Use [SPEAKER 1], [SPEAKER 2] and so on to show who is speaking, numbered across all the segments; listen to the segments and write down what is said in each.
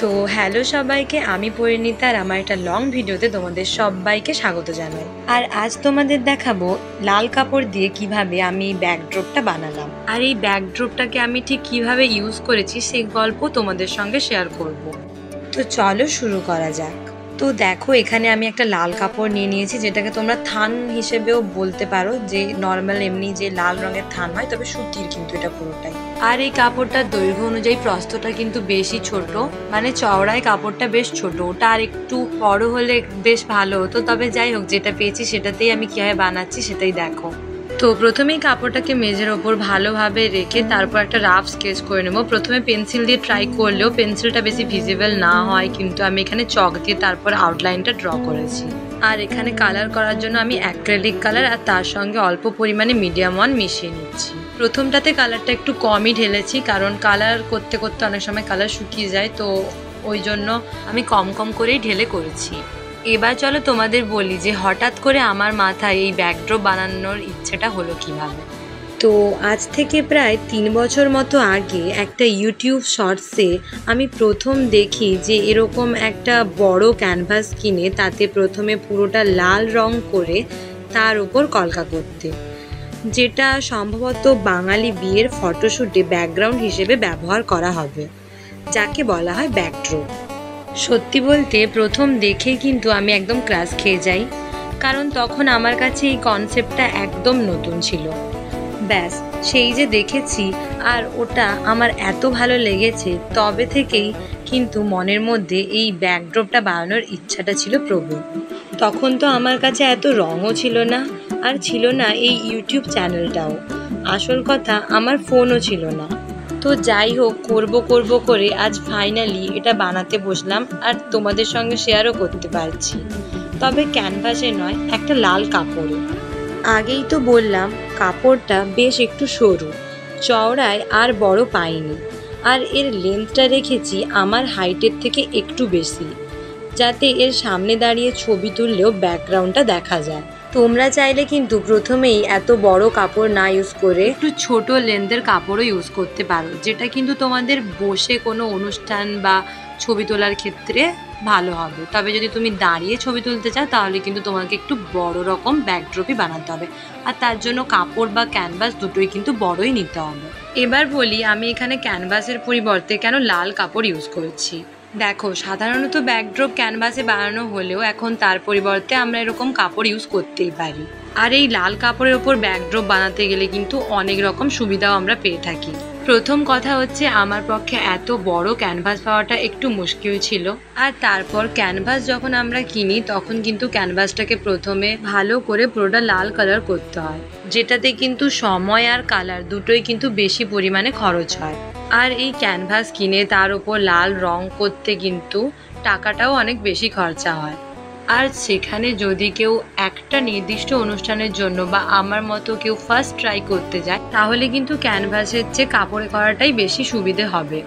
[SPEAKER 1] তো হ্যালো সবাইকে, আমি পরিণীতা আর আমার একটা লং ভিডিওতে তোমাদের সবাইকে স্বাগত জানাই। আর আজ তোমাদের দেখাবো লাল কাপড় দিয়ে কিভাবে আমি ব্যাকড্রপটা বানালাম, আর এই ব্যাকড্রপটাকে আমি ঠিক কিভাবে ইউজ করেছি সেই গল্প তোমাদের সঙ্গে শেয়ার করব। তো চলো শুরু করা যাক। তো দেখো, এখানে আমি একটা লাল কাপড় নিয়ে নিয়েছি, যেটাকে তোমরা থান হিসেবেও বলতে পারো, যে নর্মাল এমনি যে লাল রঙের থান হয়, তবে সুতির কিন্তু এটা পুরোটাই। আর এই কাপড়টার দৈর্ঘ্য অনুযায়ী প্রস্থটা কিন্তু বেশি ছোট, মানে চওড়ায় কাপড়টা বেশ ছোট, ওটা আর একটু বড় হলে বেশ ভালো হতো। তবে যাই হোক, যেটা পেয়েছি সেটাতেই আমি কিভাবে বানাচ্ছি সেটাই দেখো। তো প্রথমেই কাপড়টাকে মেঝের ওপর ভালোভাবে রেখে তারপর একটা রাফ স্কেচ করে নেবো। প্রথমে পেন্সিল দিয়ে ট্রাই করলেও পেন্সিলটা বেশি ভিজিবল না হয়, কিন্তু আমি এখানে চক দিয়ে তারপর আউটলাইনটা ড্র করেছি। আর এখানে কালার করার জন্য আমি অ্যাক্রিলিক কালার আর তার সঙ্গে অল্প পরিমাণে মিডিয়াম ওয়ান মিশিয়ে নিচ্ছি। প্রথমটাতে কালারটা একটু কমই ঢেলেছি, কারণ কালার করতে করতে অনেক সময় কালার শুকিয়ে যায়, তো ওই জন্য আমি কম কম করেই ঢেলে করেছি। এবার চলো তোমাদের বলি যে হঠাৎ করে আমার মাথায় এই ব্যাকড্রপ বানানোর ইচ্ছেটা হলো কিভাবে। তো আজ থেকে প্রায় 3 বছর মতো আগে একটা ইউটিউব শর্টসে আমি প্রথম দেখি যে এরকম একটা বড় ক্যানভাস কিনে তাতে প্রথমে পুরোটা লাল রং করে তার উপর কলকা করতে, যেটা সম্ভবত বাঙালি বিয়ের ফটোশ্যুটে ব্যাকগ্রাউন্ড হিসেবে ব্যবহার করা হবে, যাকে বলা হয় ব্যাকড্রপ। সত্যি বলতে প্রথম দেখে কিন্তু আমি একদম ক্রাশ খেয়ে যাই, কারণ তখন আমার কাছে এই কনসেপ্টটা একদম নতুন ছিল। ব্যাস সেই যে দেখেছি আর ওটা আমার এত ভালো লেগেছে, তবে থেকেই কিন্তু মনের মধ্যে এই ব্যাকড্রপটা বানানোর ইচ্ছাটা ছিল প্রবল। তখন তো আমার কাছে এত রঙও ছিল না, আর ছিল না এই ইউটিউব চ্যানেলটাও, আসল কথা আমার ফোনও ছিল না। তো যাই হোক, করব করে আজ ফাইনালি এটা বানাতে বসলাম, আর তোমাদের সঙ্গে শেয়ারও করতে পারছি। তবে ক্যানভাসে নয়, একটা লাল কাপড়ে। আগেই তো বললাম কাপড়টা বেশ একটু সরু, চওড়ায় আর বড় পাইনি, আর এর লেন্থটা রেখেছি আমার হাইটের থেকে একটু বেশি, যাতে এর সামনে দাঁড়িয়ে ছবি তুললেও ব্যাকগ্রাউন্ডটা দেখা যায়। তোমরা চাইলে কিন্তু প্রথমেই এত বড় কাপড় না ইউজ করে একটু ছোট লেন্থের কাপড়ও ইউজ করতে পারো, যেটা কিন্তু তোমাদের বসে কোনো অনুষ্ঠান বা ছবি তোলার ক্ষেত্রে ভালো হবে। তবে যদি তুমি দাঁড়িয়ে ছবি তুলতে চাও তাহলে কিন্তু তোমাকে একটু বড় রকম ব্যাকড্রপই বানাতে হবে, আর তার জন্য কাপড় বা ক্যানভাস দুটোই কিন্তু বড়ই নিতে হবে। এবার বলি আমি এখানে ক্যানভাসের পরিবর্তে কেন লাল কাপড় ইউজ করছি। দেখো, সাধারণত ব্যাকড্রপ ক্যানভাসে বানানো হলেও এখন তার পরিবর্তে আমরা এরকম কাপড় ইউজ করতেই পারি। আর এই লাল কাপড়ের ওপর ব্যাকড্রপ বানাতে গেলে কিন্তু অনেক রকম সুবিধাও আমরা পেয়ে থাকি। প্রথম কথা হচ্ছে, আমার পক্ষে এত বড় ক্যানভাস পাওয়াটা একটু মুশকিল ছিল। আর তারপর ক্যানভাস যখন আমরা কিনি তখন কিন্তু ক্যানভাসটাকে প্রথমে ভালো করে পুরোটা লাল কালার করতে হয়, যেটাতে কিন্তু সময় আর কালার দুটোই কিন্তু বেশি পরিমাণে খরচ হয়। আর এই ক্যানভাস কিনে তার উপর লাল রং করতে কিন্তু টাকাটাও অনেক বেশি খরচা হয়। আর সেখানে যদি কেউ একটা নির্দিষ্ট অনুষ্ঠানের জন্য বা আমার মতো কেউ ফার্স্ট ট্রাই করতে যায়, তাহলে কিন্তু ক্যানভাসের চেয়ে কাপড়ে করাটাই বেশি সুবিধে হবে।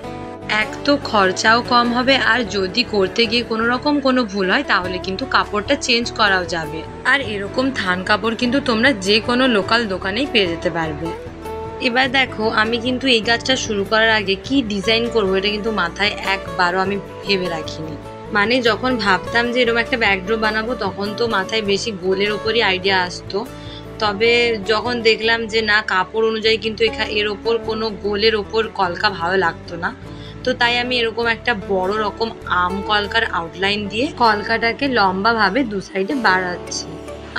[SPEAKER 1] এক তো খরচাও কম হবে, আর যদি করতে গিয়ে কোনো রকম কোনো ভুল হয় তাহলে কিন্তু কাপড়টা চেঞ্জ করাও যাবে। আর এরকম থান কাপড় কিন্তু তোমরা যে কোনো লোকাল দোকানেই পেয়ে যেতে পারবে। এবার দেখো, আমি কিন্তু এই কাজটা শুরু করার আগে কি ডিজাইন করবো এটা কিন্তু মাথায় একবারও আমি ভেবে রাখিনি। মানে যখন ভাবতাম যে এরকম একটা ব্যাকড্রপ বানাবো তখন তো মাথায় বেশি গোলের ওপরই আইডিয়া আসতো, তবে যখন দেখলাম যে না, কাপড় অনুযায়ী কিন্তু এর ওপর কোনো গোলের ওপর কলকা ভালো লাগতো না, তো তাই আমি এরকম একটা বড় রকম আম কলকার আউটলাইন দিয়ে কলকাটাকে লম্বাভাবে দু সাইডে বাড়াচ্ছি।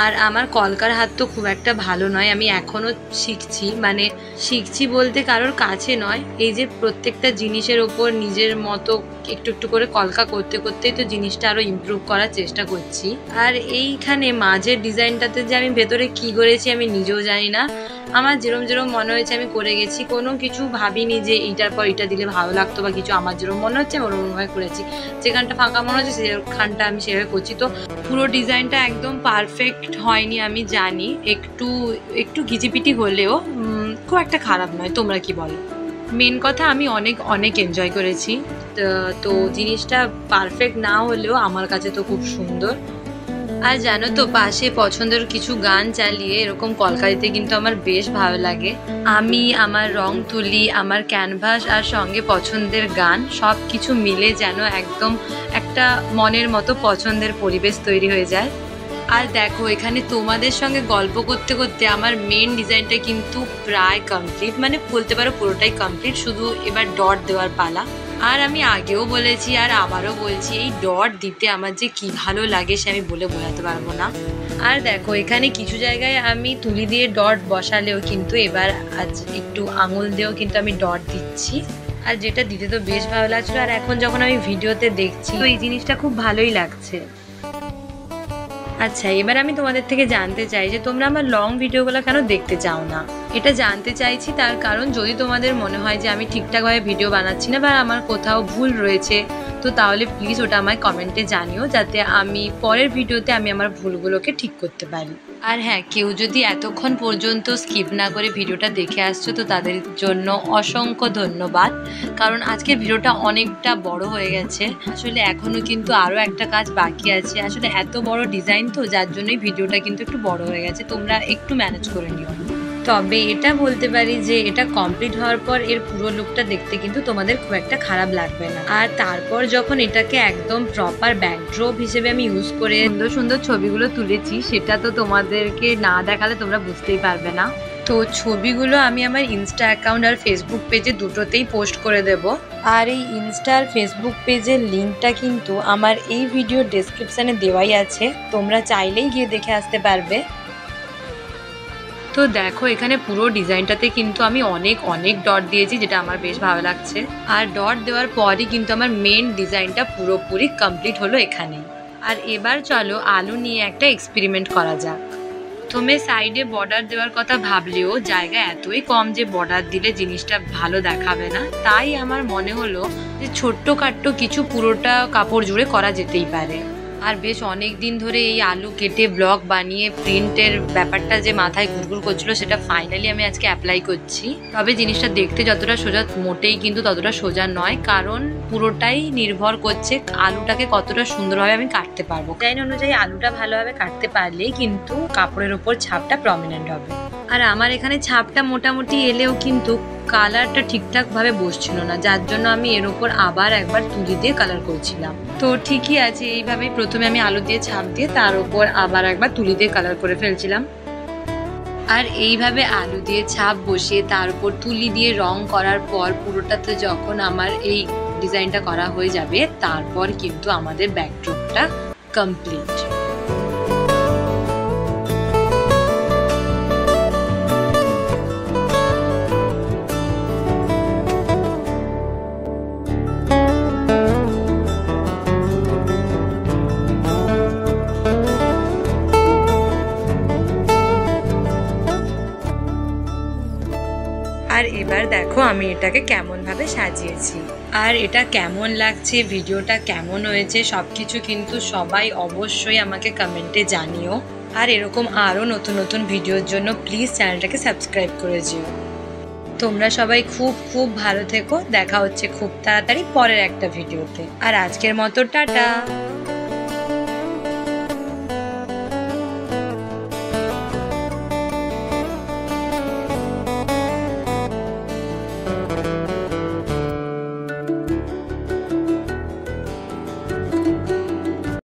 [SPEAKER 1] আর আমার কলকার হাত তো খুব একটা ভালো নয়, আমি এখনও শিখছি, মানে শিখছি বলতে কারোর কাছে নয়, এই যে প্রত্যেকটা জিনিসের ওপর নিজের মতো একটু একটু করে কলকা করতে করতেই তো জিনিসটা আরও ইমপ্রুভ করার চেষ্টা করছি। আর এইখানে মাঝের ডিজাইনটাতে যে আমি ভেতরে কি করেছি আমি নিজেও জানি না, আমার যেরম মনে হয়েছে আমি করে গেছি, কোনো কিছু ভাবিনি যে এইটার পর এটা দিলে ভালো লাগতো বা কিছু। আমার যেরকম মনে হচ্ছে ওরকমভাবে করেছি, যেখানটা ফাঁকা মনে হচ্ছে সেখানটা আমি সেভাবে করছি। তো পুরো ডিজাইনটা একদম পারফেক্ট হয়নি আমি জানি, একটু একটু ঘিচিপিটি হলেও খুব একটা খারাপ নয়। তোমরা কি বলো? মেন কথা আমি অনেক এনজয় করেছি, তো জিনিসটা পারফেক্ট না হলেও আমার কাছে তো খুব সুন্দর। আর জানো তো, পাশে পছন্দের কিছু গান চালিয়ে এরকম কলকারিতে কিন্তু আমার বেশ ভালো লাগে। আমি আমার রং তুলি, আমার ক্যানভাস আর সঙ্গে পছন্দের গান সব কিছু মিলে যেন একদম একটা মনের মতো পছন্দের পরিবেশ তৈরি হয়ে যায়। আর দেখো, এখানে তোমাদের সঙ্গে গল্প করতে করতে আমার মেন ডিজাইনটা কিন্তু প্রায় কমপ্লিট, মানে বলতে পারো পুরোটাই কমপ্লিট, শুধু এবার ডট দেওয়ার পালা। আর আমি আগেও বলেছি আর আবারও বলছি, এই ডট দিতে আমার যে কি ভালো লাগে সে আমি বলে বোঝাতে পারবো না। আর দেখো, এখানে কিছু জায়গায় আমি তুলি দিয়ে ডট বসালেও কিন্তু এবার আজ একটু আঙুল দিয়েও কিন্তু আমি ডট দিচ্ছি। আর যেটা দিতে তো বেশ ভালো লাগছিল, আর এখন যখন আমি ভিডিওতে দেখছি তো এই জিনিসটা খুব ভালোই লাগছে। আচ্ছা, এবার আমি তোমাদের থেকে জানতে চাই যে তোমরা আমার লং ভিডিওগুলো কেন দেখতে চাও না। এটা জানতে চাইছি তার কারণ, যদি তোমাদের মনে হয় যে আমি ঠিকঠাকভাবে ভিডিও বানাচ্ছি না বা আমার কোথাও ভুল রয়েছে, তো তাহলে প্লিজ ওটা আমায় কমেন্টে জানিও, যাতে আমি পরের ভিডিওতে আমি আমার ভুলগুলোকে ঠিক করতে পারি। আর হ্যাঁ, কেউ যদি এতক্ষণ পর্যন্ত স্কিপ না করে ভিডিওটা দেখে আসছো তো তাদের জন্য অসংখ্য ধন্যবাদ, কারণ আজকের ভিডিওটা অনেকটা বড় হয়ে গেছে। আসলে এখনও কিন্তু আরও একটা কাজ বাকি আছে। আসলে এত বড় ডিজাইন তো, যার জন্যই ভিডিওটা কিন্তু একটু বড় হয়ে গেছে, তোমরা একটু ম্যানেজ করে নিও। তবে এটা বলতে পারি যে এটা কমপ্লিট হওয়ার পর এর পুরো লুকটা দেখতে কিন্তু তোমাদের খুব একটা খারাপ লাগবে না। আর তারপর যখন এটাকে একদম প্রপার ব্যাকড্রপ হিসেবে আমি ইউজ করে সুন্দর সুন্দর ছবিগুলো তুলেছি, সেটা তো তোমাদেরকে না দেখালে তোমরা বুঝতেই পারবে না। তো ছবিগুলো আমি আমার ইনস্টা অ্যাকাউন্ট আর ফেসবুক পেজে দুটোতেই পোস্ট করে দেব। আর এই ইনস্টা আর ফেসবুক পেজের লিঙ্কটা কিন্তু আমার এই ভিডিও ডেসক্রিপশানে দেওয়াই আছে, তোমরা চাইলেই গিয়ে দেখে আসতে পারবে। তো দেখো, এখানে পুরো ডিজাইনটাতে কিন্তু আমি অনেক অনেক ডট দিয়েছি, যেটা আমার বেশ ভালো লাগছে। আর ডট দেওয়ার পরই কিন্তু আমার মেন ডিজাইনটা পুরোপুরি কমপ্লিট হলো এখানেই। আর এবার চলো আলু নিয়ে একটা এক্সপেরিমেন্ট করা যাক। প্রথমে সাইডে বর্ডার দেওয়ার কথা ভাবলেও জায়গা এতই কম যে বর্ডার দিলে জিনিসটা ভালো দেখাবে না, তাই আমার মনে হলো যে ছোট্ট খাট্ট কিছু পুরোটা কাপড় জুড়ে করা যেতেই পারে। আর বেশ অনেক দিন ধরে এই আলু কেটে ব্লক বানিয়ে প্রিন্টের ব্যাপারটা যে মাথায় ঘুরঘুর করছিল, সেটা ফাইনালি আমি আজকে অ্যাপ্লাই করছি। তবে জিনিসটা দেখতে যতটা সোজা, মোটেই কিন্তু ততটা সোজা নয়, কারণ পুরোটাই নির্ভর করছে আলুটাকে কতটা সুন্দরভাবে আমি কাটতে পারবো। ডিজাইন অনুযায়ী আলুটা ভালোভাবে কাটতে পারলেই কিন্তু কাপড়ের ওপর ছাপটা প্রমিনেন্ট হবে। আর আমার এখানে ছাপটা মোটামুটি এলেও কিন্তু কালারটা ঠিকঠাক ভাবে বসছিল না, যার জন্য আমি এর উপর আবার একবার তুলি দিয়ে কালার করছিলাম। তো ঠিকই আছে, এইভাবেই প্রথমে আমি আলু দিয়ে ছাপ দিয়ে তার উপর আবার একবার তুলি দিয়ে কালার করে ফেলছিলাম। আর এইভাবে আলু দিয়ে ছাপ বসিয়ে তার উপর তুলি দিয়ে রং করার পর পুরোটাতে যখন আমার এই ডিজাইনটা করা হয়ে যাবে, তারপর কিন্তু আমাদের ব্যাকড্রপটা কমপ্লিট। আর এবার দেখো আমি এটাকে কেমন ভাবে সাজিয়েছি, আর এটা কেমন লাগছে, ভিডিওটা কেমন হয়েছে, সবকিছু কিন্তু সবাই অবশ্যই আমাকে কমেন্টে জানিও। আর এরকম আরো নতুন নতুন ভিডিওর জন্য প্লিজ চ্যানেলটাকে সাবস্ক্রাইব করে যেও। তোমরা সবাই খুব খুব ভালো থেকো, দেখা হচ্ছে খুব তাড়াতাড়ি পরের একটা ভিডিওতে। আর আজকের মতো টাটা।